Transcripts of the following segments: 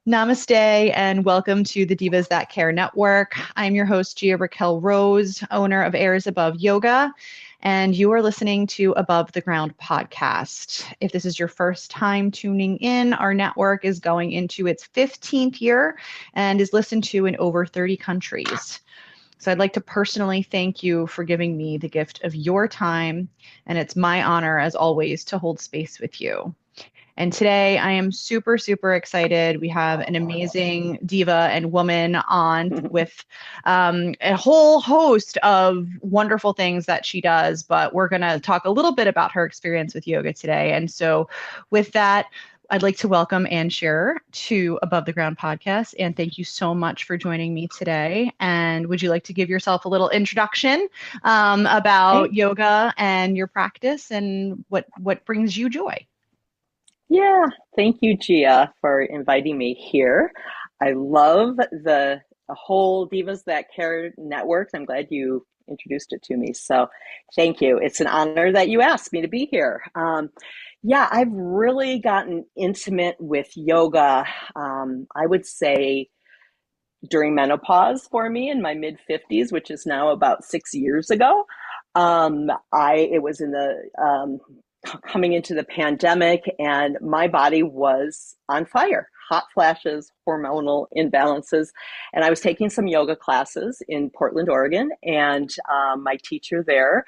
Namaste and welcome to the Divas That Care Network. I'm your host, Gia-Raquel Rose, owner of Airs Above Yoga, and you are listening to Above the Ground podcast. If this is your first time tuning in, our network is going into its 15th year and is listened to in over 30 countries. So I'd like to personally thank you for giving me the gift of your time, and it's my honor, as always, to hold space with you. And today I am super, super excited. We have an amazing diva and woman on with a whole host of wonderful things that she does, but we're going to talk a little bit about her experience with yoga today. And so with that, I'd like to welcome Ann Shearer to Above the Ground podcast. And thank you so much for joining me today. And would you like to give yourself a little introduction about yoga and your practice and what brings you joy? Yeah, thank you, Gia, for inviting me here. I love the whole Divas That Care network. I'm glad you introduced it to me. So thank you. It's an honor that you asked me to be here. Yeah, I've really gotten intimate with yoga, I would say during menopause for me in my mid 50s, which is now about 6 years ago. It was in the coming into the pandemic, and my body was on fire, hot flashes, hormonal imbalances. And I was taking some yoga classes in Portland, Oregon, and my teacher there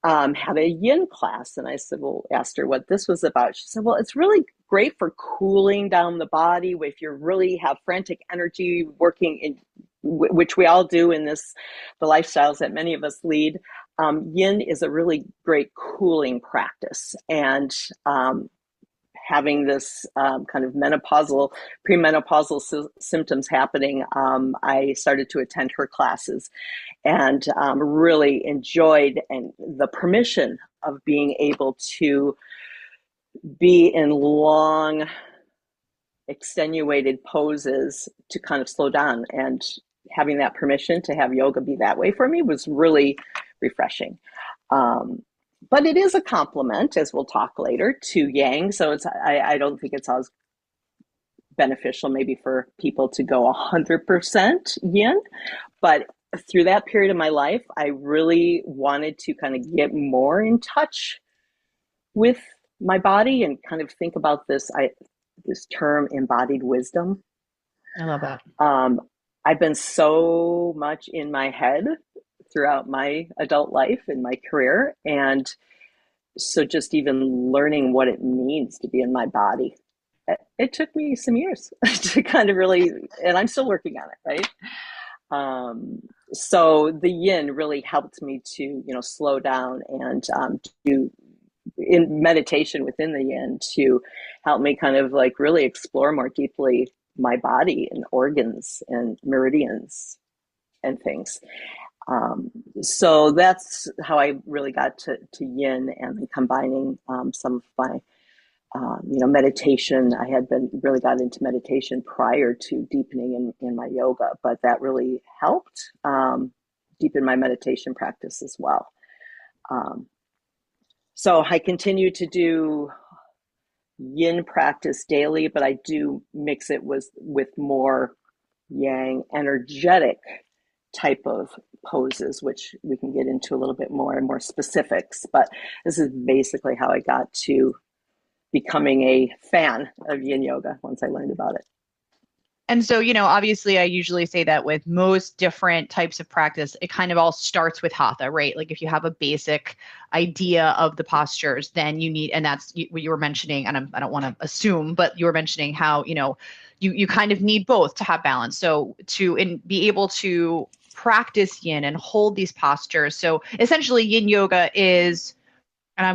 had a yin class. And I said, well, asked her what this was about. She said, well, it's really great for cooling down the body if you really have frantic energy working in, which we all do in the lifestyles that many of us lead. Yin is a really great cooling practice, and having this kind of premenopausal symptoms happening, I started to attend her classes and really enjoyed the permission of being able to be in long, extenuated poses to kind of slow down, and having that permission to have yoga be that way for me was really refreshing. But it is a complement, as we'll talk later, to yang. So I don't think it's always beneficial maybe for people to go 100% yin. But through that period of my life, I really wanted to kind of get more in touch with my body and kind of think about this term embodied wisdom. I love that. I've been so much in my head throughout my adult life and my career. And so just even learning what it means to be in my body, it took me some years to kind of really, and I'm still working on it, right? So the yin really helped me to, slow down and do in meditation within the yin to help me kind of like really explore more deeply my body and organs and meridians and things. So that's how I really got to yin, and combining some of my meditation. I had really got into meditation prior to deepening in my yoga, but that really helped deepen my meditation practice as well. So I continue to do yin practice daily, but I do mix it with more yang energetic type of poses, which we can get into a little bit more specifics. But this is basically how I got to becoming a fan of yin yoga once I learned about it. And so, obviously I usually say that with most different types of practice, it kind of all starts with hatha, right? Like if you have a basic idea of the postures, then you need, and that's what you were mentioning, and I don't want to assume, but you were mentioning how, you kind of need both to have balance. So to be able to practice yin and hold these postures. So essentially yin yoga is, and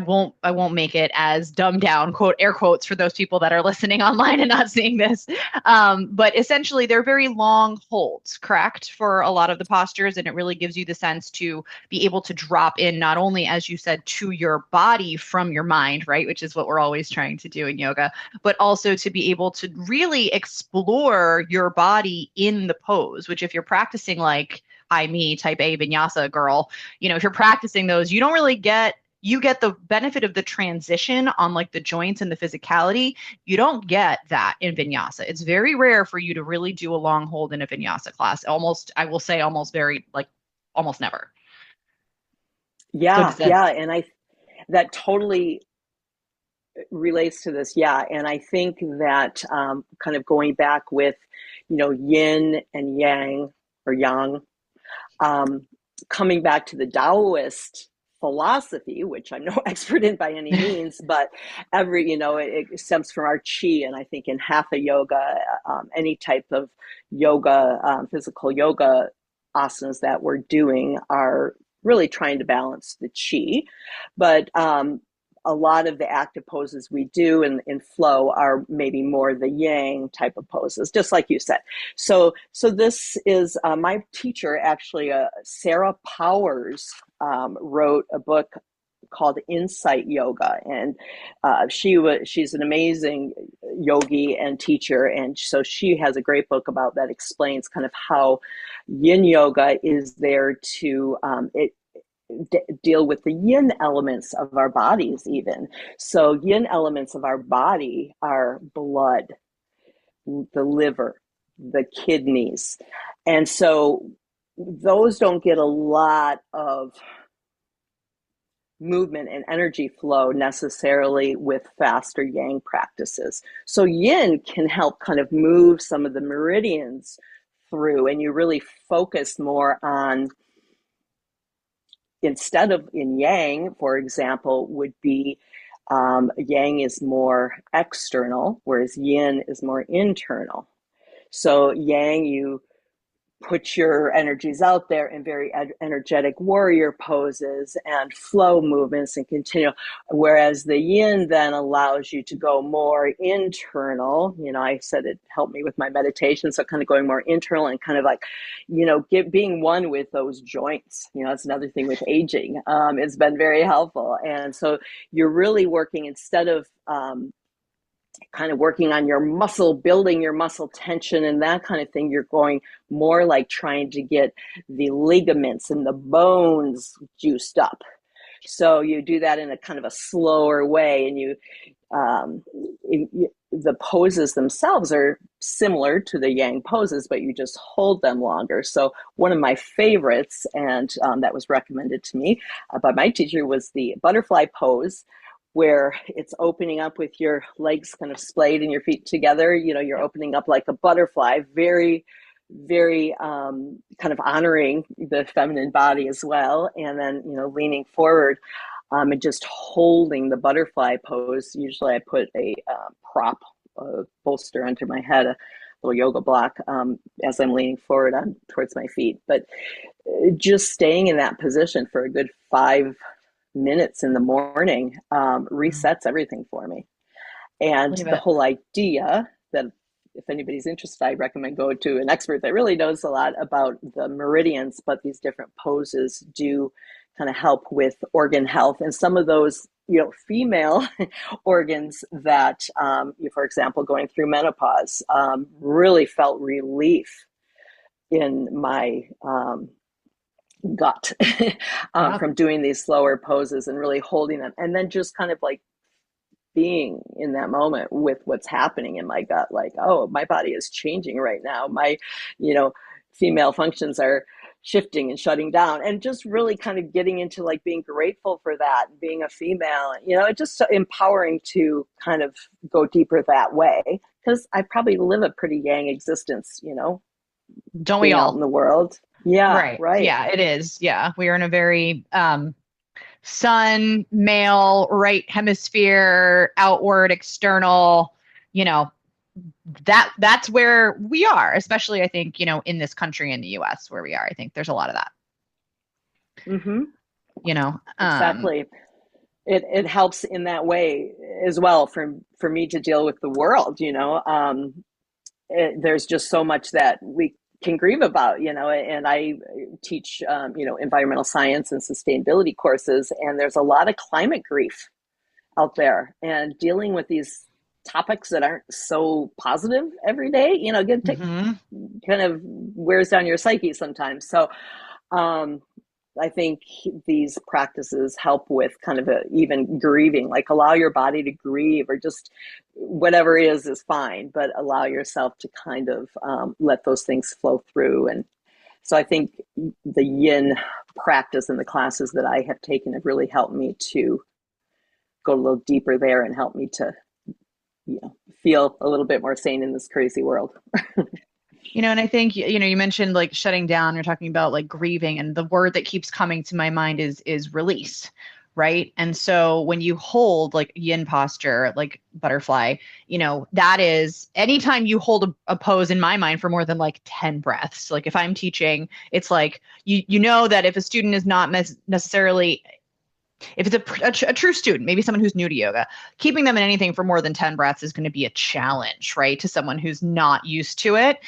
I won't make it as dumbed down, quote, air quotes for those people that are listening online and not seeing this. But essentially they're very long holds, correct, for a lot of the postures. And it really gives you the sense to be able to drop in, not only, as you said, to your body from your mind, right, which is what we're always trying to do in yoga, but also to be able to really explore your body in the pose, which if you're practicing like me type A vinyasa girl, if you're practicing those, you don't really get you get the benefit of the transition on like the joints and the physicality. You don't get that in vinyasa. It's very rare for you to really do a long hold in a vinyasa class. Almost, I will say almost very like almost never. So Yeah, does that, yeah, and I that totally relates to this. Yeah, and I think that kind of going back with, yin and yang or yang, um, coming back to the Taoist philosophy, which I'm no expert in by any means, but it stems from our chi. And I think in hatha yoga, any type of yoga, physical yoga asanas that we're doing are really trying to balance the chi. But a lot of the active poses we do in flow are maybe more the yang type of poses, just like you said. So this is my teacher, actually, Sarah Powers, wrote a book called Insight Yoga, and she's an amazing yogi and teacher, and so she has a great book about that, explains kind of how Yin Yoga is there to deal with the yin elements of our bodies even. So yin elements of our body are blood, the liver, the kidneys. And so those don't get a lot of movement and energy flow necessarily with faster yang practices. So yin can help kind of move some of the meridians through, and you really focus more on, instead of in yang, for example, would be yang is more external, whereas yin is more internal. So yang, you put your energies out there in very energetic warrior poses and flow movements and continue. Whereas the yin then allows you to go more internal. I said it helped me with my meditation. So kind of going more internal and kind of like, being one with those joints. That's another thing with aging. It's been very helpful. And so you're really working, instead of, kind of working on your muscle, building your muscle tension and that kind of thing, you're going more like trying to get the ligaments and the bones juiced up. So you do that in a kind of a slower way, and the poses themselves are similar to the yang poses, but you just hold them longer. So one of my favorites, and that was recommended to me by my teacher, was the butterfly pose, where it's opening up with your legs kind of splayed and your feet together. You're opening up like a butterfly, very, very kind of honoring the feminine body as well. And then, leaning forward and just holding the butterfly pose. Usually I put a prop, a bolster under my head, a little yoga block, as I'm leaning forward towards my feet. But just staying in that position for a good 5 minutes in the morning resets everything for me. And believe the it. whole idea that, if anybody's interested, I recommend go to an expert that really knows a lot about the meridians, but these different poses do kind of help with organ health. And some of those, female organs that, for example, going through menopause, really felt relief in my gut Yeah. from doing these slower poses and really holding them, and then just kind of like being in that moment with what's happening in my gut, like, oh, my body is changing right now, my female functions are shifting and shutting down, and just really kind of getting into like being grateful for that, being a female, it's just so empowering to kind of go deeper that way, because I probably live a pretty yang existence, Don't we being out in all? the world. Yeah, Right. right. Yeah, it is. Yeah. We are in a very sun, male, right hemisphere, outward, external, you know, that's where we are, especially I think, in this country in the US where we are. I think there's a lot of that, Mm-hmm. you know. Exactly. It helps in that way as well for me to deal with the world. There's just so much that we can grieve about, and I teach, environmental science and sustainability courses, and there's a lot of climate grief out there, and dealing with these topics that aren't so positive every day, get to Mhm. kind of wears down your psyche sometimes. So, um, I think these practices help with kind of even grieving, like allow your body to grieve, or just whatever is fine, but allow yourself to kind of let those things flow through. And so I think the yin practice and the classes that I have taken have really helped me to go a little deeper there and help me to, feel a little bit more sane in this crazy world. And I think, you mentioned like shutting down, you're talking about like grieving, and the word that keeps coming to my mind is release, right? And so when you hold like yin posture, like butterfly, that is anytime you hold a pose in my mind for more than like 10 breaths. Like if I'm teaching, it's like you know that if a student is not necessarily, if it's a true student, maybe someone who's new to yoga, keeping them in anything for more than 10 breaths is going to be a challenge, right? To someone who's not used to it.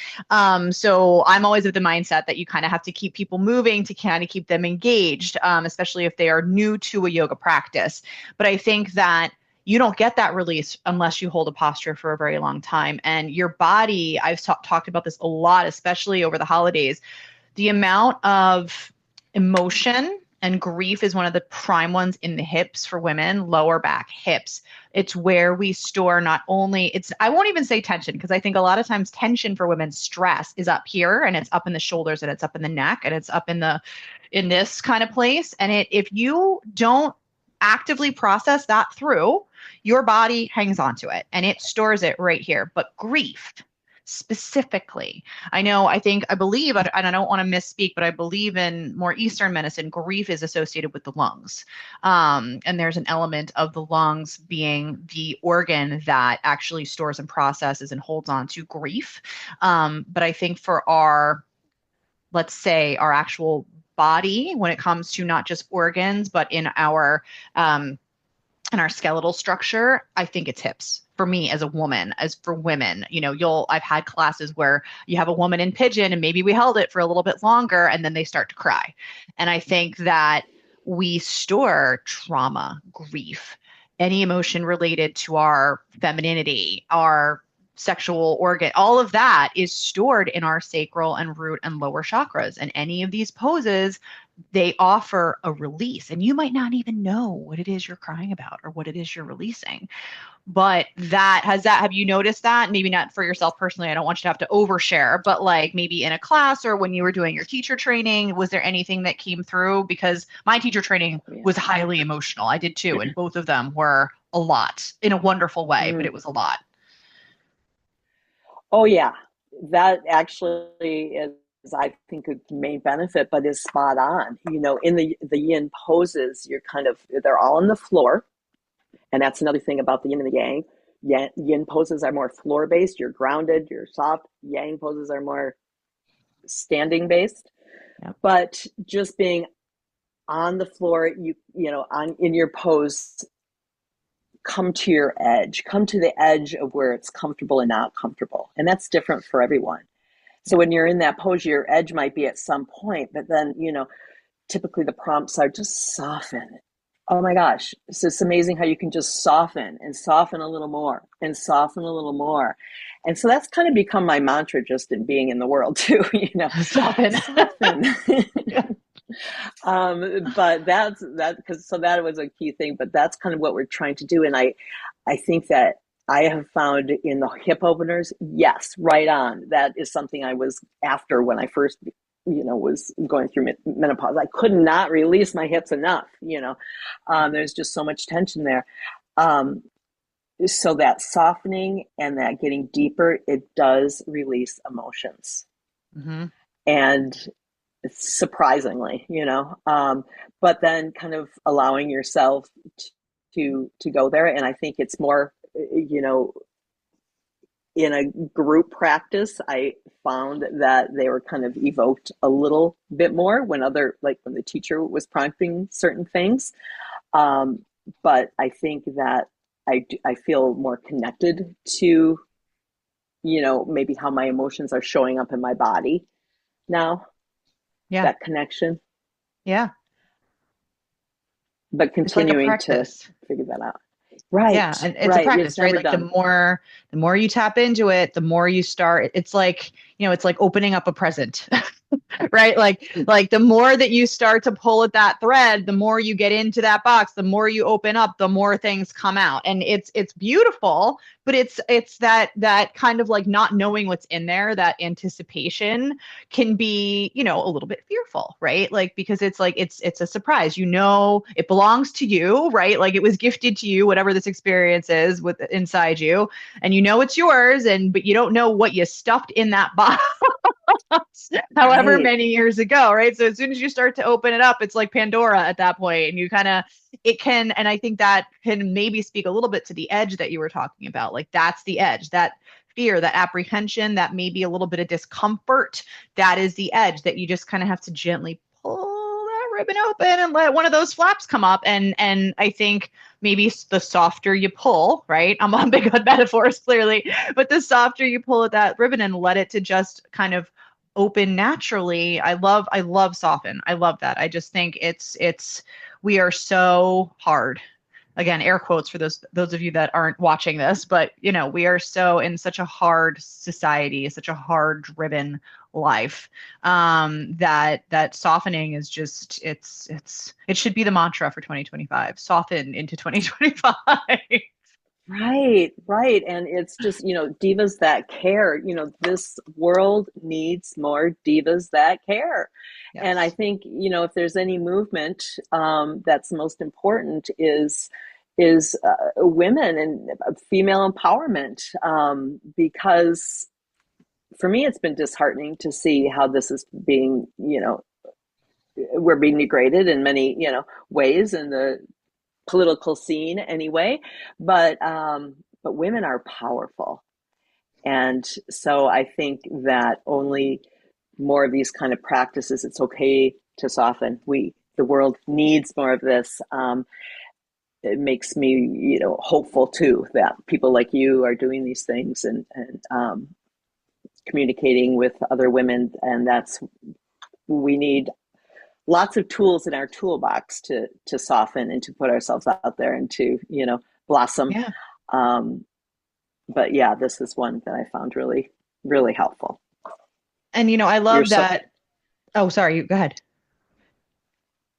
So I'm always of the mindset that you kind of have to keep people moving to kind of keep them engaged, especially if they are new to a yoga practice. But I think that you don't get that release unless you hold a posture for a very long time. And your body, I've talked about this a lot, especially over the holidays, the amount of emotion and grief is one of the prime ones in the hips for women, lower back, hips. It's where we store not only I won't even say tension, because I think a lot of times tension for women, stress is up here, and it's up in the shoulders, and it's up in the neck, and it's up in this kind of place. And if you don't actively process that through, your body hangs on to it and it stores it right here. But grief specifically, I believe, and I don't want to misspeak, but I believe in more Eastern medicine, grief is associated with the lungs. And there's an element of the lungs being the organ that actually stores and processes and holds on to grief. But I think for let's say our actual body, when it comes to not just organs, but in our skeletal structure, I think it's hips. For me as a woman, as for women, I've had classes where you have a woman in pigeon and maybe we held it for a little bit longer and then they start to cry. And I think that we store trauma, grief, any emotion related to our femininity, our sexual organ, all of that is stored in our sacral and root and lower chakras. And any of these poses, they offer a release. And you might not even know what it is you're crying about or what it is you're releasing. But have you noticed that? Maybe not for yourself personally. I don't want you to have to overshare, but like maybe in a class or when you were doing your teacher training, was there anything that came through? Because my teacher training was highly emotional. I did too. And both of them were a lot in a wonderful way, but it was a lot. Oh yeah, that actually is, I think, a main benefit, but is spot on. In the yin poses, they're all on the floor. And that's another thing about the yin and the yang. Yin poses are more floor based. You're grounded, you're soft. Yang poses are more standing based. Yep. But just being on the floor, in your pose, come to your edge, come to the edge of where it's comfortable and not comfortable. And that's different for everyone. So when you're in that pose, your edge might be at some point, but then, typically the prompts are just soften. Oh my gosh. So it's amazing how you can just soften and soften a little more and soften a little more. And so that's kind of become my mantra just in being in the world too, Soften. But that was a key thing, but that's kind of what we're trying to do. And I think that I have found in the hip openers, yes, right on. That is something I was after when I first was going through menopause. I could not release my hips enough, there's just so much tension there. So that softening and that getting deeper, it does release emotions. Mm-hmm. And surprisingly, but then kind of allowing yourself to go there. And I think it's more, in a group practice, I found that they were kind of evoked a little bit more when the teacher was prompting certain things. But I think that I feel more connected to, maybe how my emotions are showing up in my body now. Yeah. That connection. Yeah. But continuing to figure that out. Right. Yeah. And it's a practice, right? Like done. The more you tap into it, the more you start. It's like, it's like opening up a present. right? Like the more that you start to pull at that thread, the more you get into that box, the more you open up, the more things come out. And it's beautiful, but it's that kind of like not knowing what's in there, that anticipation can be, a little bit fearful, right? Like because it's like it's a surprise. It belongs to you, right? Like it was gifted to you, whatever this experience is with inside you, and it's yours, and but you don't know what you stuffed in that box however Right. many years ago, right? So as soon as you start to open it up, it's like Pandora at that point, and it can, and I think that can maybe speak a little bit to the edge that you were talking about. Like that's the edge, that fear, that apprehension, that maybe a little bit of discomfort. That is the edge that you just kind of have to gently pull that ribbon open and let one of those flaps come up. And I think maybe the softer you pull, right? I'm on big on metaphors clearly, but the softer you pull at that ribbon and let it to just kind of open naturally. I love soften. I love that. I just think it's we are so hard. Again, air quotes for those of you that aren't watching this, but we are so in such a hard society, such a hard driven life, that softening is just it should be the mantra for 2025. Soften into 2025. Right, right. And it's just, divas that care. This world needs more divas that care. And I Yes. think, if there's any movement that's most important is women and female empowerment. Because for me, it's been disheartening to see how this is being, we're being degraded in many, ways in the political scene anyway, but women are powerful, and so I think that only more of these kind of practices. It's okay to soften. The world needs more of this. It makes me, hopeful too that people like you are doing these things and communicating with other women, and that's we need lots of tools in our toolbox to soften and to put ourselves out there and to blossom. Yeah. um, but yeah, this is one that I found really really helpful. And I You're love so that. Oh, sorry, go ahead.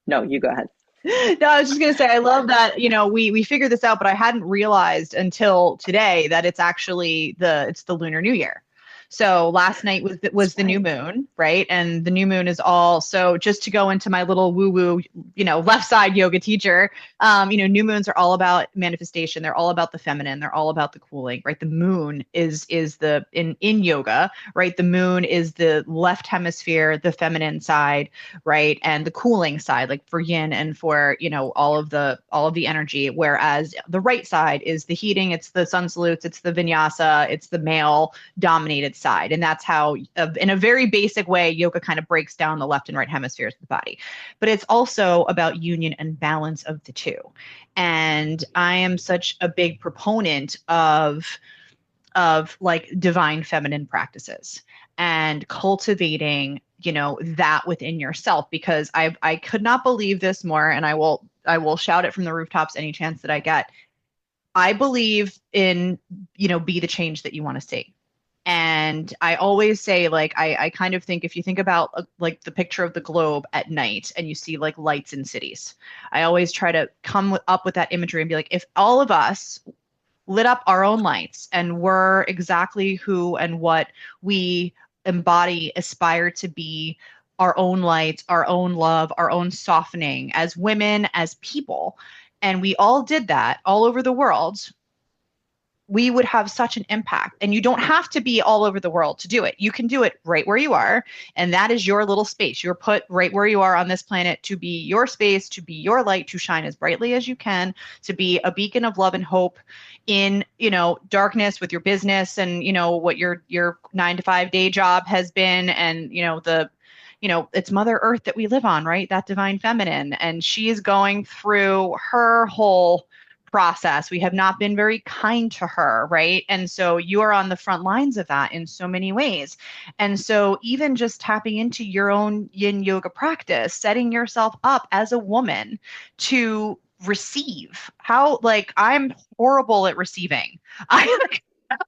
No, you go ahead. No, I was just gonna say I love that, we figured this out, but I hadn't realized until today that it's the Lunar New Year. So last night was That's the new right. moon, right? And the new moon is all so just to go into my little woo-woo, left side yoga teacher, new moons are all about manifestation. They're all about the feminine. They're all about the cooling, right? The moon is the in yoga, right? The moon is the left hemisphere, the feminine side, right? And the cooling side, like for yin and for, all of the energy. Whereas the right side is the heating, it's the sun salutes, it's the vinyasa, it's the male dominated side. And that's how, in a very basic way, yoga kind of breaks down the left and right hemispheres of the body. But it's also about union and balance of the two. And I am such a big proponent of like divine feminine practices and cultivating that within yourself, because I could not believe this more, and I will shout it from the rooftops any chance that I get. I believe in be the change that you want to see. And I always say, like, I kind of think if you think about like the picture of the globe at night and you see like lights in cities, I always try to come up with that imagery and be like, if all of us lit up our own lights and were exactly who and what we embody, aspire to be, our own lights, our own love, our own softening as women, as people, and we all did that all over the world, we would have such an impact. And you don't have to be all over the world to do it. You can do it right where you are. And that is your little space. You're put right where you are on this planet to be your space, to be your light, to shine as brightly as you can, to be a beacon of love and hope in, darkness with your business and, what your 9 to 5 day job has been. And, it's Mother Earth that we live on, right? That divine feminine. And she is going through her whole process. We have not been very kind to her, right? And so you are on the front lines of that in so many ways. And so even just tapping into your own yin yoga practice, setting yourself up as a woman to receive. How, like, I'm horrible at receiving. I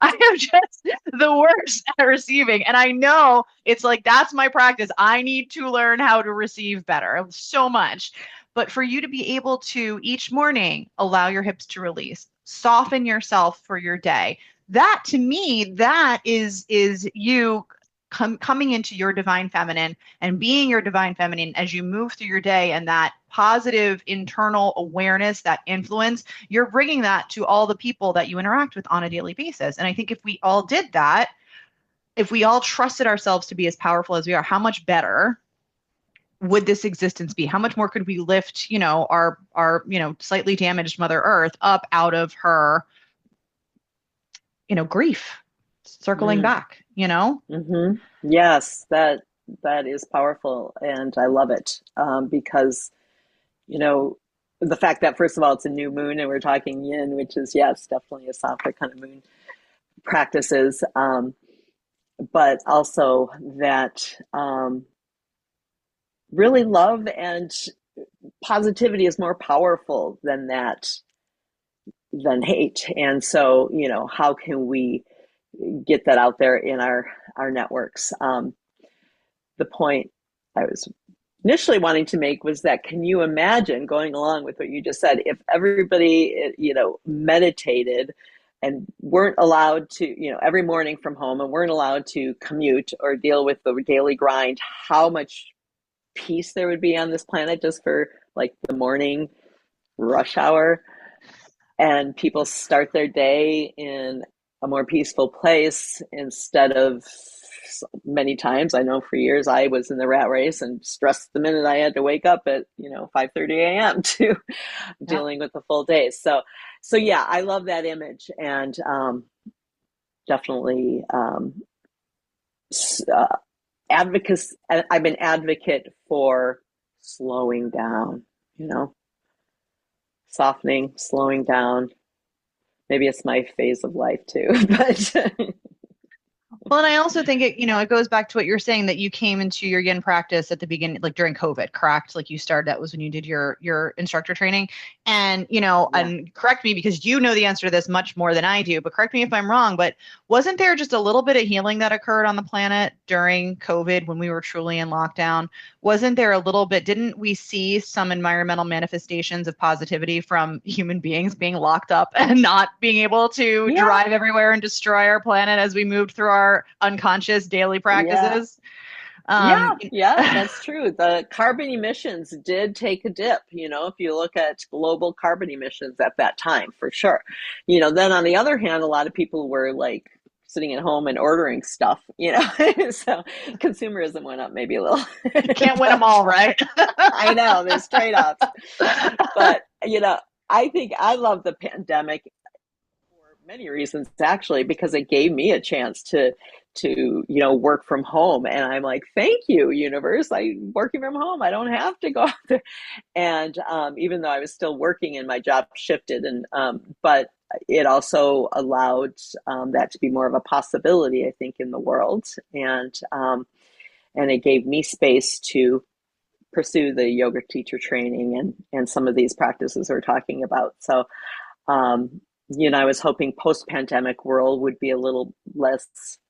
I am just the worst at receiving. And I know it's like, that's my practice. I need to learn how to receive better so much. But for you to be able to each morning allow your hips to release, soften yourself for your day, that to me, that is you coming into your divine feminine and being your divine feminine as you move through your day, and that positive internal awareness, that influence, you're bringing that to all the people that you interact with on a daily basis. And I think if we all did that, if we all trusted ourselves to be as powerful as we are, how much better would this existence be? How much more could we lift, our, slightly damaged Mother Earth up out of her, grief, circling Mm, back. yes, that is powerful, and I love it because you know the fact that first of all it's a new moon, and we're talking yin, which is yes, definitely a softer kind of moon practices, but also that really love and positivity is more powerful than that than hate. And so, how can we get that out there in our networks? The point I was initially wanting to make was that can you imagine, going along with what you just said, if everybody meditated and weren't allowed to, every morning from home, and weren't allowed to commute or deal with the daily grind, how much peace there would be on this planet just for like the morning rush hour, and people start their day in a more peaceful place instead of many times. I know for years I was in the rat race and stressed the minute I had to wake up at 5:30 a.m. to Yeah. dealing with the full day. So yeah, I love that image, and definitely uh, advocacy. I'm an advocate for slowing down, softening, slowing down. Maybe it's my phase of life too, but Well, and I also think it goes back to what you're saying, that you came into your yin practice at the beginning, like during COVID, correct? Like you started, that was when you did your instructor training. And, yeah, and correct me because you know the answer to this much more than I do, but correct me if I'm wrong, but wasn't there just a little bit of healing that occurred on the planet during COVID when we were truly in lockdown? Wasn't there a little bit, didn't we see some environmental manifestations of positivity from human beings being locked up and not being able to yeah, drive everywhere and destroy our planet as we moved through our unconscious daily yeah. practices? Yeah, Um, yeah, that's true. The carbon emissions did take a dip, if you look at global carbon emissions at that time, for sure. Then on the other hand, a lot of people were like sitting at home and ordering stuff, so consumerism went up maybe a little. can't win them But all, right? I know there's trade-offs. But, I think I love the pandemic for many reasons actually, because it gave me a chance to work from home, and I'm like, thank you universe, I'm working from home, I don't have to go out there. And even though I was still working and my job shifted, and but it also allowed that to be more of a possibility, I think, in the world. And it gave me space to pursue the yoga teacher training and some of these practices we're talking about. So I was hoping post-pandemic world would be a little less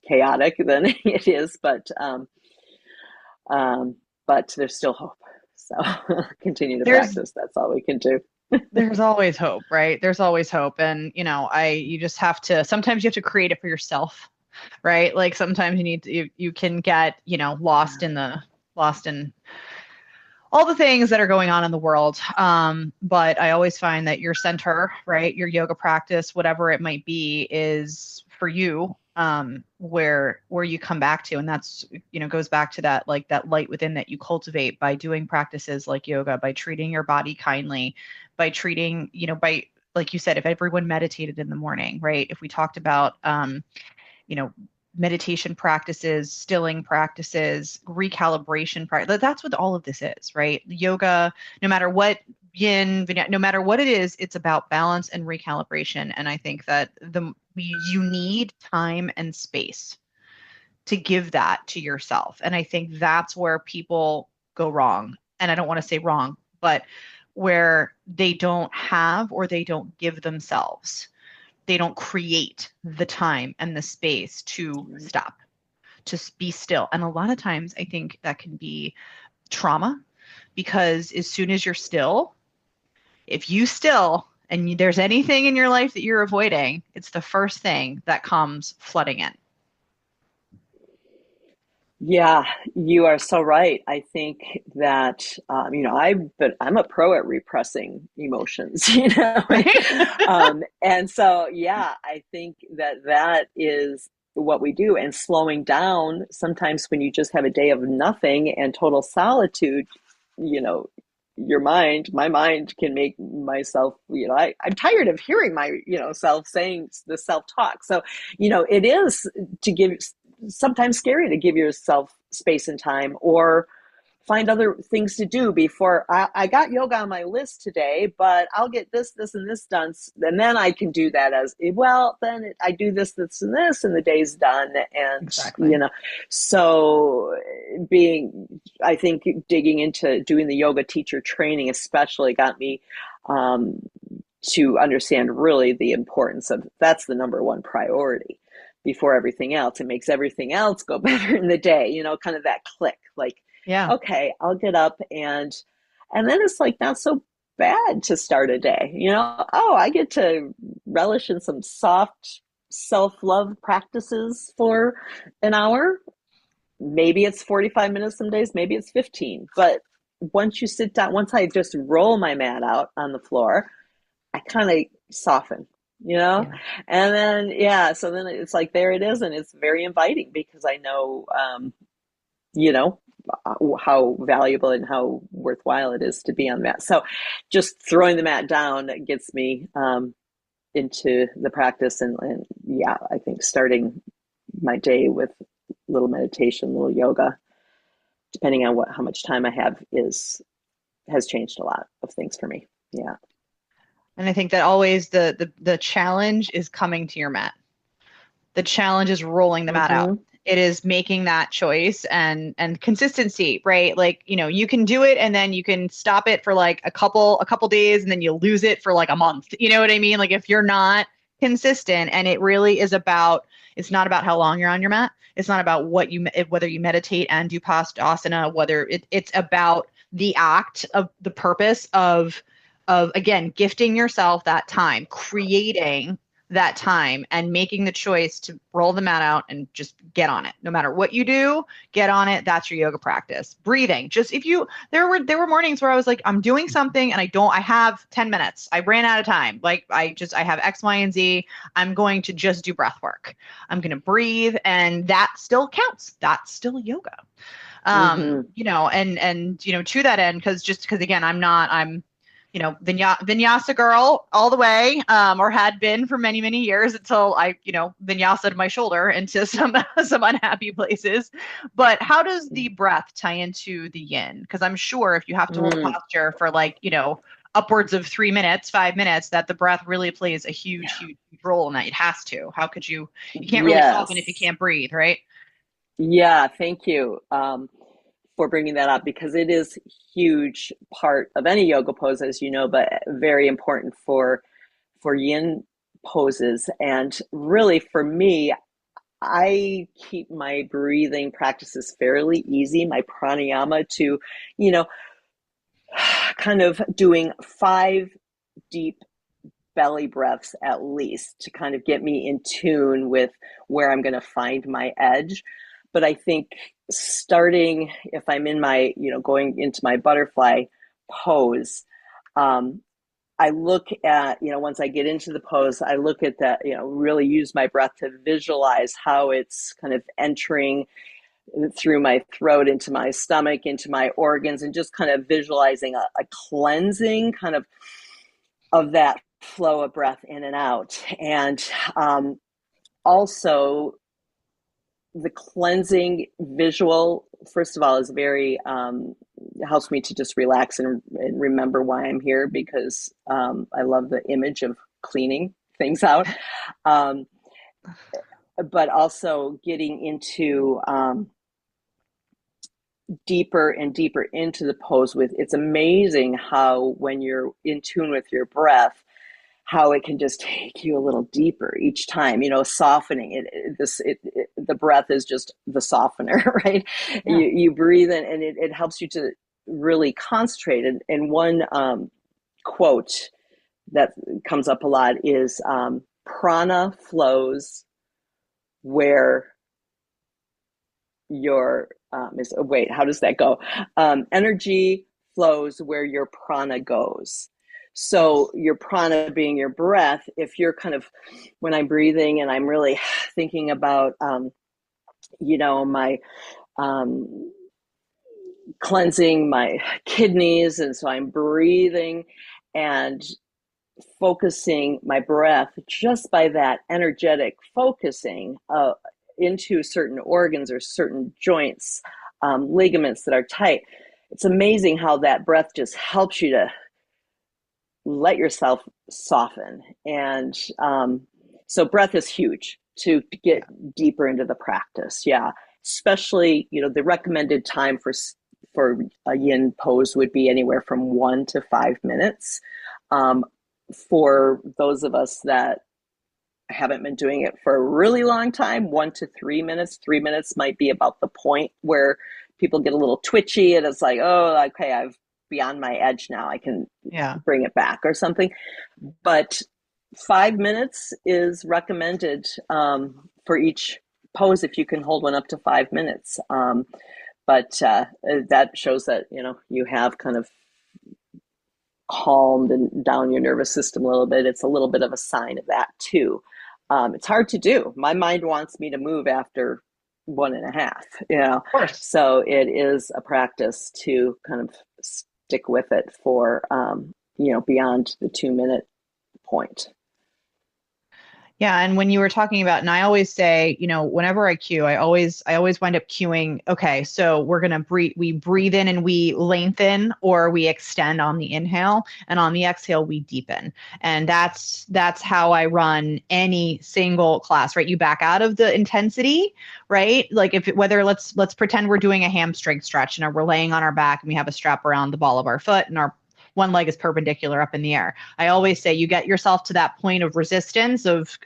chaotic than it is, um, but there's still hope. So continue to there's practice. That's all we can do. there's always hope, right? There's always hope. And, you just have to, sometimes you have to create it for yourself, right? Like sometimes you can get, lost in all the things that are going on in the world. But I always find that your center, right, your yoga practice, whatever it might be, is for you, where you come back to. And that's, goes back to that, like that light within that you cultivate by doing practices like yoga, by treating your body kindly, by treating, by, like you said, if everyone meditated in the morning, right? If we talked about, you know, meditation practices, stilling practices, recalibration practice. That's what all of this is, right? Yoga, no matter what no matter what it is, it's about balance and recalibration. And I think that you need time and space to give that to yourself. And I think that's where people go wrong. And I don't want to say wrong, but where they don't have or they don't give themselves. don't create the time and the space to Right. stop, to be still. And a lot of times I think that can be trauma, because as soon as you're still, if you still and there's anything in your life that you're avoiding, it's the first thing that comes flooding in. Yeah, you are so right. I think that I'm a pro at repressing emotions, Right? and so yeah, I think that that is what we do. And slowing down, sometimes when you just have a day of nothing and total solitude, you know, my mind can make myself, I'm tired of hearing my, self saying the self talk. So, it is to give sometimes scary to give yourself space and time, or find other things to do before I got yoga on my list today, but I'll get this, and this done. And then I can do that as well. Then I do this, and this, and the day's done. And, Exactly. so I think digging into doing the yoga teacher training especially got me um, to understand really the importance of that's the number one priority before everything else. It makes everything else go better in the day, kind of that click, like, Yeah. okay, I'll get up, and then it's like not so bad to start a day, oh, I get to relish in some soft self-love practices for an hour. Maybe it's 45 minutes some days, maybe it's 15, but once you sit down, once I just roll my mat out on the floor, I kind of soften, you know? Yeah. And then, yeah, so then it's like, there it is. And it's very inviting because I know, you know, how valuable and how worthwhile it is to be on the mat. So just throwing the mat down gets me into the practice. And yeah, I think starting my day with a little meditation, a little yoga, depending on how much time I have, has changed a lot of things for me. Yeah. And I think that always the challenge is coming to your mat. The challenge is rolling the mat out. Mm-hmm. It is making that choice and consistency, right? Like, you can do it and then you can stop it for like a couple days and then you lose it for like a month. You know what I mean? Like if you're not consistent, and it really is about, it's not about how long you're on your mat. It's not about whether you meditate and do asana, whether it's about the act of the purpose of again gifting yourself that time, creating that time, and making the choice to roll the mat out and just get on it. No matter what you do, get on it. That's your yoga practice. Breathing. Just if you there were mornings where I was like, I'm doing something and I have 10 minutes. I ran out of time. Like I have X, Y, and Z. I'm going to just do breath work. I'm going to breathe, and that still counts. That's still yoga. Mm-hmm. And to that end, because again, I'm vinyasa girl all the way, or had been for many, many years until I, vinyasa'd my shoulder into some some unhappy places. But how does the breath tie into the yin? Because I'm sure if you have to hold a Mm. posture for like, upwards of 3 minutes, 5 minutes, that the breath really plays a huge, huge, huge role in that. It has to. How could you can't really soften if you Yes. can't breathe, right? Yeah, thank you for bringing that up because it is huge part of any yoga pose, as you know, but very important for yin poses. And really, for me, I keep my breathing practices fairly easy. My pranayama to, you know, kind of doing 5 deep belly breaths at least to kind of get me in tune with where I'm going to find my edge. But I think starting, if I'm in my, going into my butterfly pose, um, I look at, once I get into the pose, I look at that, really use my breath to visualize how it's kind of entering through my throat into my stomach, into my organs, and just kind of visualizing a cleansing kind of that flow of breath in and out. And also, the cleansing visual, first of all, is very, helps me to just relax and remember why I'm here because I love the image of cleaning things out. Um, but also getting into deeper and deeper into the pose with it's amazing how when you're in tune with your breath how it can just take you a little deeper each time, softening the breath is just the softener, right? Yeah. You breathe in, and it helps you to really concentrate. And one quote that comes up a lot is prana flows where your wait, how does that go? Energy flows where your prana goes. So Yes. your prana being your breath, if you're kind of, when I'm breathing and I'm really thinking about, my um, cleansing my kidneys, and so I'm breathing and focusing my breath just by that energetic focusing into certain organs or certain joints, ligaments that are tight. It's amazing how that breath just helps you to let yourself soften. And so breath is huge to get Yeah. deeper into the practice. Yeah. Especially, the recommended time for a yin pose would be anywhere from 1 to 5 minutes. Um, for those of us that haven't been doing it for a really long time, 1 to 3 minutes. 3 minutes might be about the point where people get a little twitchy and it's like, oh, okay, I've beyond my edge now. I can Yeah. bring it back or something. But 5 minutes is recommended for each pose if you can hold one up to 5 minutes. But that shows that you have kind of calmed and down your nervous system a little bit. It's a little bit of a sign of that too. It's hard to do. My mind wants me to move after 1.5, Of course. so it is a practice to kind of stick with it for, beyond the 2 minute point. Yeah, and when you were talking about, and I always say, whenever I cue, I always wind up cueing, okay, so we breathe in and we lengthen or we extend on the inhale, and on the exhale we deepen. And that's how I run any single class, right? You back out of the intensity, right? Like whether let's pretend we're doing a hamstring stretch and we're laying on our back and we have a strap around the ball of our foot and our one leg is perpendicular up in the air. I always say you get yourself to that point of resistance, of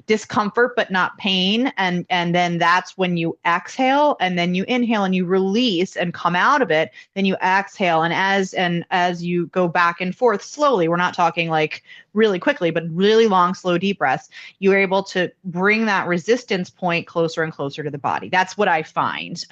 discomfort but not pain, and then that's when you exhale, and then you inhale and you release and come out of it. Then you exhale, and as you go back and forth slowly, we're not talking like really quickly, but really long, slow, deep breaths. You are able to bring that resistance point closer and closer to the body. That's what I find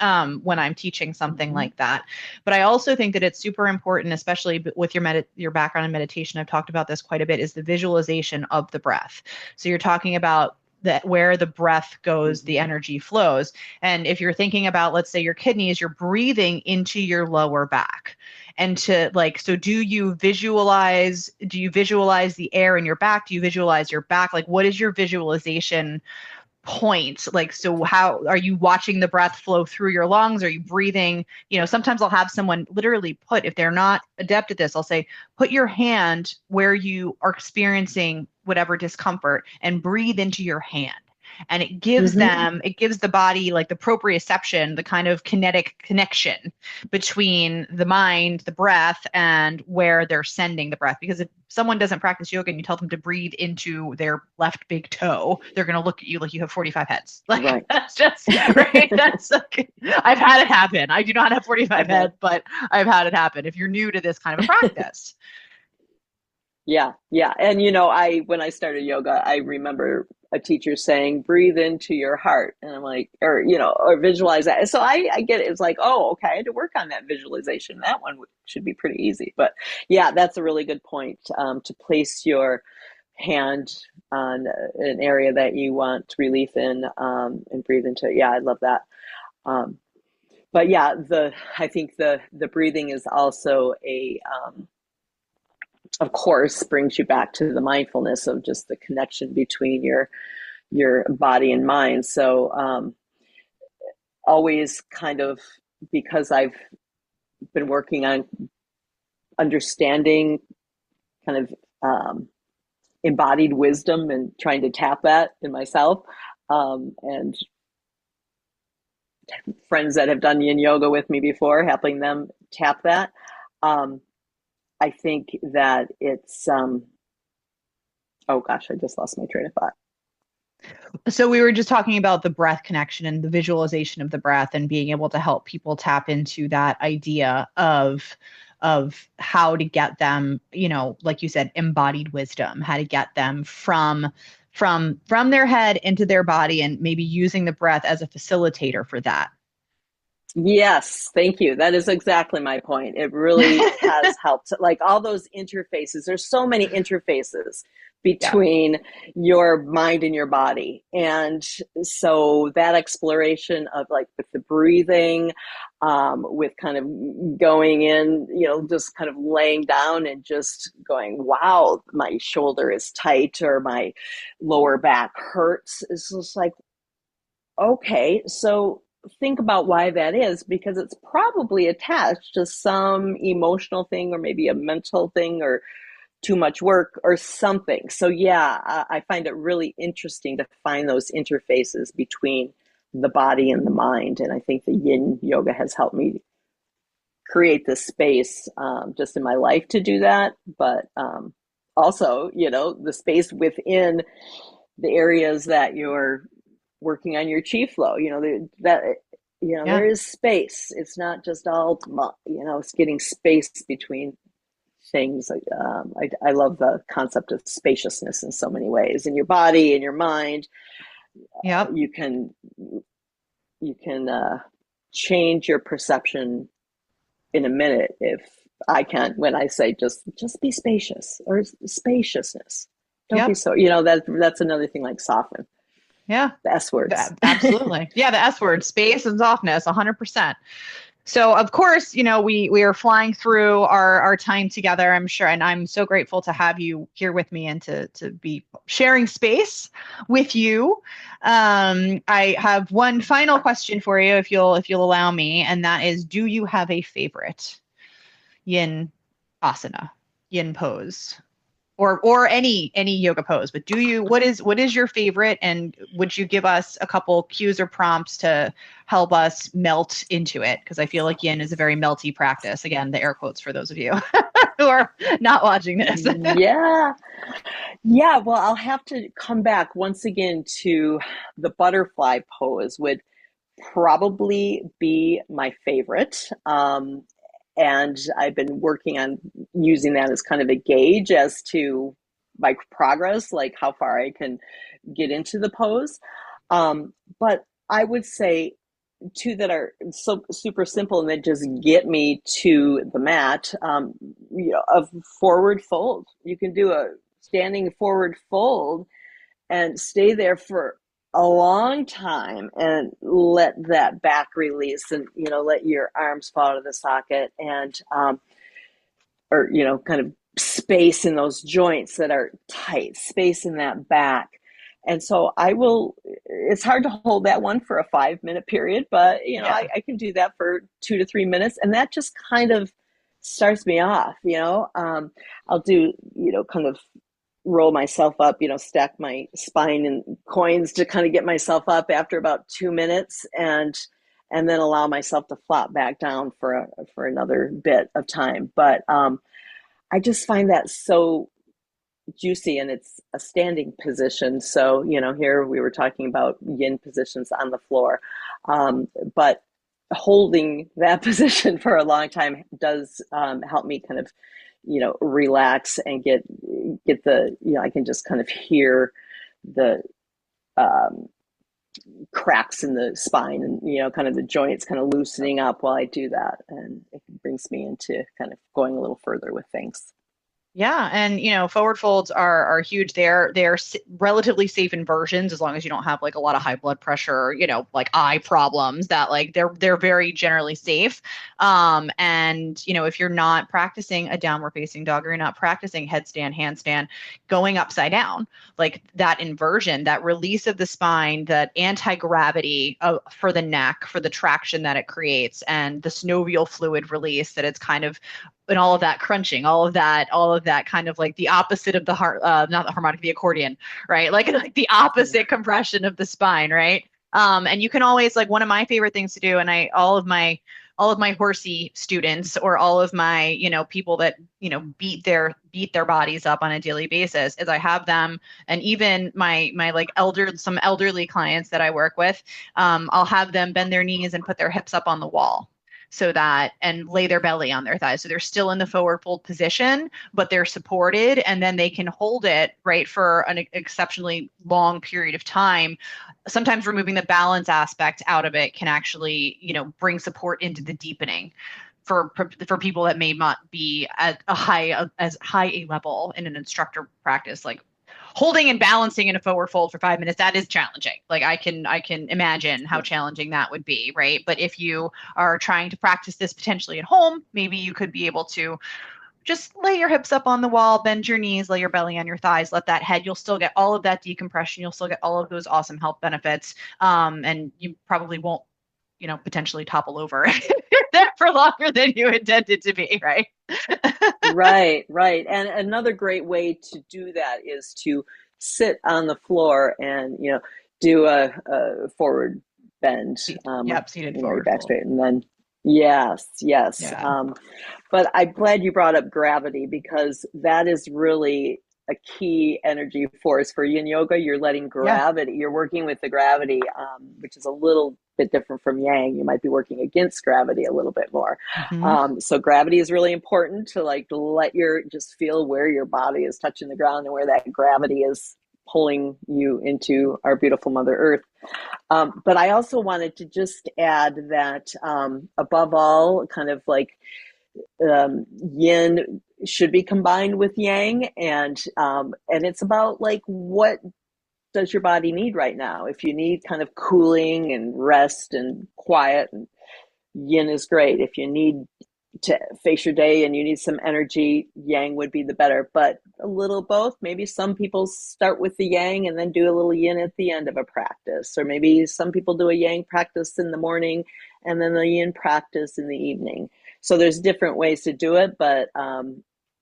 when I'm teaching something Mm-hmm. like that. But I also think that it's super important, especially with your background in meditation. I've talked about this quite a bit. Is the visualization of the breath. So you're talking about that where the breath goes, the Mm-hmm. energy flows. And if you're thinking about, let's say, your kidneys, you're breathing into your lower back. And to like, so do you visualize the air in your back? Do you visualize your back? Like, what is your visualization point? Like, so how are you watching the breath flow through your lungs? Are you breathing? Sometimes I'll have someone literally if they're not adept at this, I'll say, put your hand where you are experiencing whatever discomfort and breathe into your hand. And Mm-hmm. it gives the body like the proprioception, the kind of kinetic connection between the mind, the breath, and where they're sending the breath. Because if someone doesn't practice yoga and you tell them to breathe into their left big toe, they're going to look at you like you have 45 heads. Like Right. that's just right. That's like, I've had it happen. I do not have 45 Uh-huh. heads, but I've had it happen if you're new to this kind of a practice. Yeah, yeah. And I when I started yoga, I remember a teacher saying, breathe into your heart. And I'm like, or visualize that. So I get it. It's like, oh, okay, I had to work on that visualization. That one should be pretty easy. But yeah, that's a really good point, to place your hand on an area that you want relief in, and breathe into it. Yeah, I love that. Um, but yeah, I think the breathing is also of course, brings you back to the mindfulness of just the connection between your body and mind. So always kind of, because I've been working on understanding kind of embodied wisdom and trying to tap that in myself, and friends that have done yin yoga with me before, helping them tap that. Um, I think that it's Oh gosh, I just lost my train of thought. So we were just talking about the breath connection and the visualization of the breath and being able to help people tap into that idea of how to get them, like you said, embodied wisdom, how to get them from their head into their body and maybe using the breath as a facilitator for that. Yes, thank you. That is exactly my point. It really has helped. Like all those interfaces, there's so many interfaces Yeah. between your mind and your body. And so that exploration of like with the breathing, with kind of going in, just kind of laying down and just going, wow, my shoulder is tight or my lower back hurts. It's just like, okay, so think about why that is because it's probably attached to some emotional thing or maybe a mental thing or too much work or something. So, yeah, I find it really interesting to find those interfaces between the body and the mind. And I think the Yin Yoga has helped me create this space just in my life to do that. But also, the space within the areas that you're working on your chi flow. Yeah. There is space. It's not just all it's getting space between things. I love the concept of spaciousness in so many ways in your body, in your mind. Yep. You can change your perception in a minute if I can when I say just be spacious or spaciousness. Don't be Yep. so that's another thing like soften Yeah. the S words. Absolutely. Yeah, the S word, space and softness, 100%. So of course, we are flying through our time together, I'm sure, and I'm so grateful to have you here with me and to be sharing space with you. I have one final question for you, if you'll allow me, and that is, do you have a favorite yin asana, yin pose? Or any yoga pose, but what is your favorite, and would you give us a couple cues or prompts to help us melt into it, because I feel like yin is a very melty practice, again, the air quotes for those of you who are not watching this. Yeah. Yeah, well, I'll have to come back once again to the butterfly pose would probably be my favorite. And I've been working on using that as kind of a gauge as to my progress, like how far I can get into the pose. But I would say two that are so super simple and that just get me to the mat. A forward fold. You can do a standing forward fold and stay there for a long time and let that back release and let your arms fall out of the socket and or kind of space in those joints that are tight, space in that back. And so I will, it's hard to hold that one for a 5 minute period, but Yeah. I can do that for 2 to 3 minutes. And that just kind of starts me off, I'll do, kind of roll myself up, stack my spine in coins to kind of get myself up after about 2 minutes and then allow myself to flop back down for another bit of time. But I just find that so juicy and it's a standing position. So, here we were talking about yin positions on the floor. But holding that position for a long time does help me kind of, relax and get the, I can just kind of hear the um, cracks in the spine and, kind of the joints kind of loosening up while I do that. And it brings me into kind of going a little further with things. Yeah, and forward folds are huge. They're relatively safe inversions as long as you don't have like a lot of high blood pressure, like eye problems. That like they're very generally safe. And if you're not practicing a downward facing dog, or you're not practicing headstand, handstand, going upside down, like that inversion, that release of the spine, that anti-gravity for the neck, for the traction that it creates, and the synovial fluid release that it's kind of, and all of that crunching, all of that kind of like the opposite of the heart, not the harmonic, the accordion, right? Like the Yeah. opposite compression of the spine, right? And you can always, like, one of my favorite things to do, and all of my all of my horsey students or all of my, people that, beat their bodies up on a daily basis is I have them, and even my like some elderly clients that I work with, I'll have them bend their knees and put their hips up on the wall so that and lay their belly on their thighs. So they're still in the forward fold position, but they're supported, and then they can hold it right for an exceptionally long period of time. Sometimes removing the balance aspect out of it can actually, bring support into the deepening for people that may not be at as high a level in an instructor practice. Like holding and balancing in a forward fold for 5 minutes, that is challenging. Like I can imagine how challenging that would be, right? But if you are trying to practice this potentially at home, maybe you could be able to just lay your hips up on the wall, bend your knees, lay your belly on your thighs, let that head. You'll still get all of that decompression. You'll still get all of those awesome health benefits. And you probably won't, potentially topple over for longer than you intended to be, right? Right, right. And another great way to do that is to sit on the floor and, do a forward bend, Yep, seated your forward back fold. straight. And then, yes, yes. Yeah. But I'm glad you brought up gravity because that is really a key energy force for Yin Yoga. You're letting Yeah. gravity, you're working with the gravity, which is a little bit different from Yang. You might be working against gravity a little bit more. Hmm. So gravity is really important to like let just feel where your body is touching the ground and where that gravity is pulling you into our beautiful Mother Earth. But I also wanted to just add that above all, kind of like yin should be combined with yang, and it's about like what does your body need right now. If you need kind of cooling and rest and quiet, and yin is great. If you need to face your day and you need some energy, yang would be the better, but a little both. Maybe some people start with the yang and then do a little yin at the end of a practice, or maybe some people do a yang practice in the morning and then the yin practice in the evening. So there's different ways to do it, but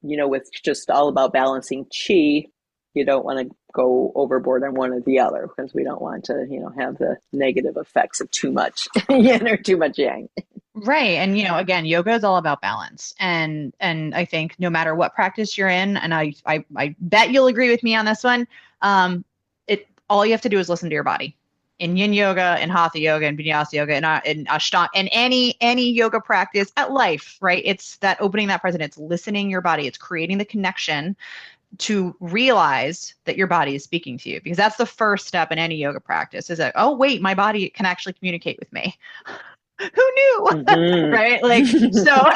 with just all about balancing chi, you don't want to go overboard on one or the other because we don't want to, have the negative effects of too much yin or too much yang. Right. And again, yoga is all about balance. And I think no matter what practice you're in, and I bet you'll agree with me on this one, it all you have to do is listen to your body. In yin yoga and hatha yoga and vinyasa yoga and in ashtanga and any yoga practice at life, right? It's that opening that present, it's listening your body, it's creating the connection to realize that your body is speaking to you, because that's the first step in any yoga practice is that, oh wait, my body can actually communicate with me. Who knew? Mm-hmm. Right? Like, so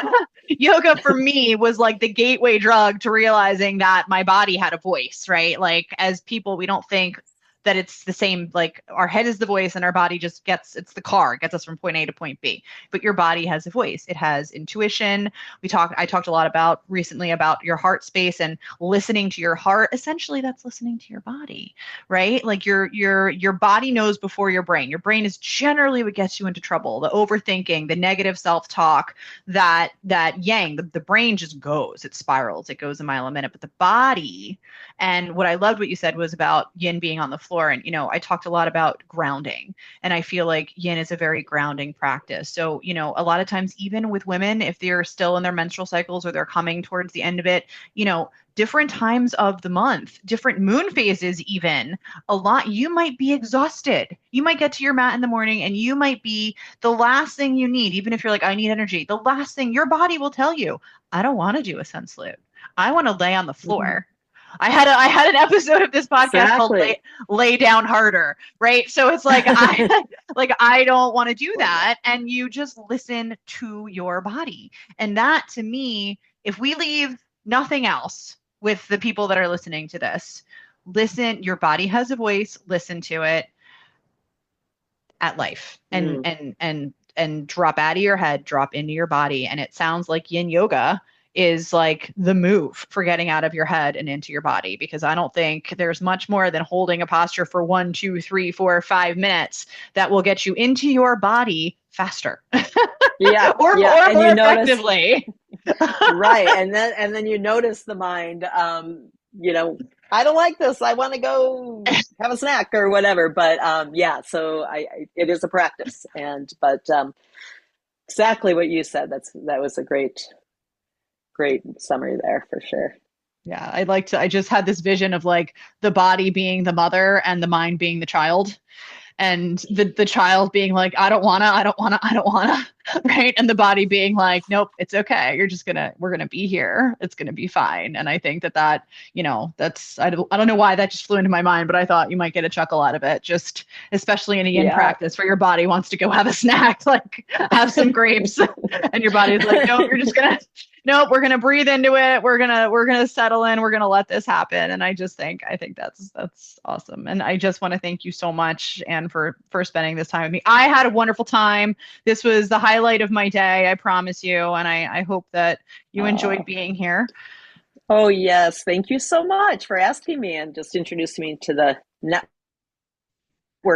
yoga for me was like the gateway drug to realizing that my body had a voice, right? Like, as people, we don't think that it's the same. Like, our head is the voice and our body just it's the car, it gets us from point A to point B. But your body has a voice, it has intuition. I talked a lot about recently about your heart space and listening to your heart. Essentially, that's listening to your body, right? Like your body knows before your brain. Your brain is generally what gets you into trouble. The overthinking, the negative self-talk, that yang, the brain just goes, it spirals, it goes a mile a minute. But the body, and what I loved what you said was about yin being on the floor. And I talked a lot about grounding, and I feel like yin is a very grounding practice. So a lot of times, even with women, if they're still in their menstrual cycles or they're coming towards the end of it, different times of the month, different moon phases, even you might be exhausted. You might get to your mat in the morning and you might be the last thing you need, even if you're like, I need energy. The last thing your body will tell you, I don't want to do a sun salute. I want to lay on the floor. I had an episode of this podcast called Exactly. lay Down Harder, right? So it's like I don't want to do that, and you just listen to your body. And that, to me, if we leave nothing else with the people that are listening to this, listen, your body has a voice, listen to it at life, and Mm. and drop out of your head, drop into your body. And it sounds like yin yoga is like the move for getting out of your head and into your body, because I don't think there's much more than holding a posture for 1, 2, 3, 4, 5 minutes that will get you into your body faster Yeah, yeah. or And more you notice, effectively. right. And then you notice the mind, I don't like this. I want to go have a snack or whatever. But yeah, so it is a practice. But exactly what you said. That was a great summary there for sure. Yeah, I just had this vision of like the body being the mother and the mind being the child. And the child being like, I don't wanna, right? And the body being like, nope, it's okay. We're gonna be here. It's gonna be fine. And I think that, I don't know why that just flew into my mind, but I thought you might get a chuckle out of it. Just especially in a yin Yeah. practice where your body wants to go have a snack, like have some grapes, and your body's like, nope, nope, we're gonna breathe into it. We're gonna settle in. We're gonna let this happen. And I think that's awesome. And I just want to thank you so much, and for spending this time with me. I had a wonderful time. This was the highlight of my day, I promise you. And I hope that you enjoyed Oh, being here. oh yes. Thank you so much for asking me and just introducing me to the network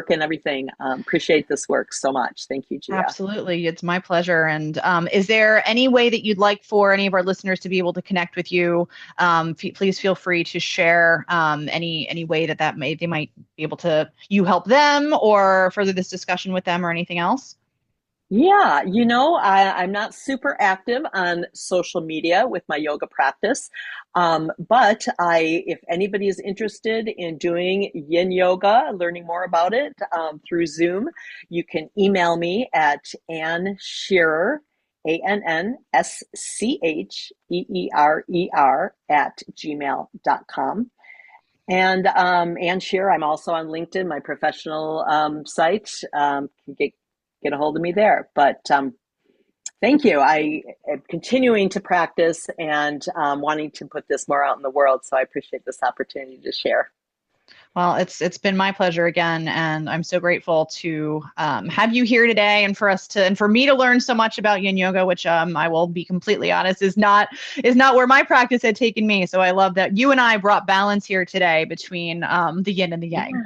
and everything. Appreciate this work so much. Thank you, Gia. Absolutely. It's my pleasure. And is there any way that you'd like for any of our listeners to be able to connect with you? Please feel free to share any way that they might be able to you help them or further this discussion with them or anything else. Yeah, I'm not super active on social media with my yoga practice, but if anybody is interested in doing Yin Yoga, learning more about it through Zoom, you can email me at Ann Shearer, ANNSCHEERER @gmail.com. And Ann Shearer, I'm also on LinkedIn, my professional site. Can get a hold of me there. But thank you. I am continuing to practice and wanting to put this more out in the world. So I appreciate this opportunity to share. Well, it's been my pleasure again, and I'm so grateful to have you here today, and for me to learn so much about Yin Yoga, which I will be completely honest is not where my practice had taken me. So I love that you and I brought balance here today between the Yin and the Yang. Yeah.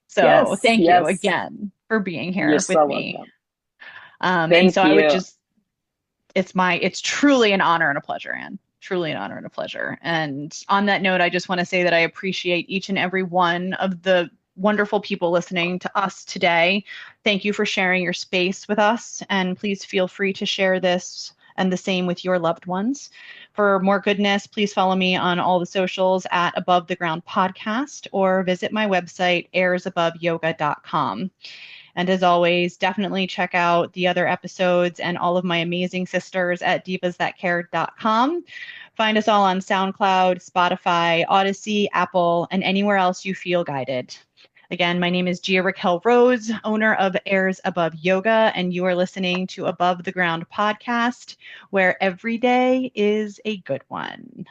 So Yes, thank you yes. again for being You're here with so me. welcome. And so Thank I would you. just it's truly an honor and a pleasure, Anne. Truly an honor and a pleasure. And on that note, I just want to say that I appreciate each and every one of the wonderful people listening to us today. Thank you for sharing your space with us. And please feel free to share this and the same with your loved ones. For more goodness, please follow me on all the socials at Above the Ground Podcast or visit my website, airsaboveyoga.com. And as always, definitely check out the other episodes and all of my amazing sisters at divasthatcare.com. Find us all on SoundCloud, Spotify, Odyssey, Apple, and anywhere else you feel guided. Again, my name is Gia-Raquel Rose, owner of Airs Above Yoga, and you are listening to Above the Ground podcast, where every day is a good one.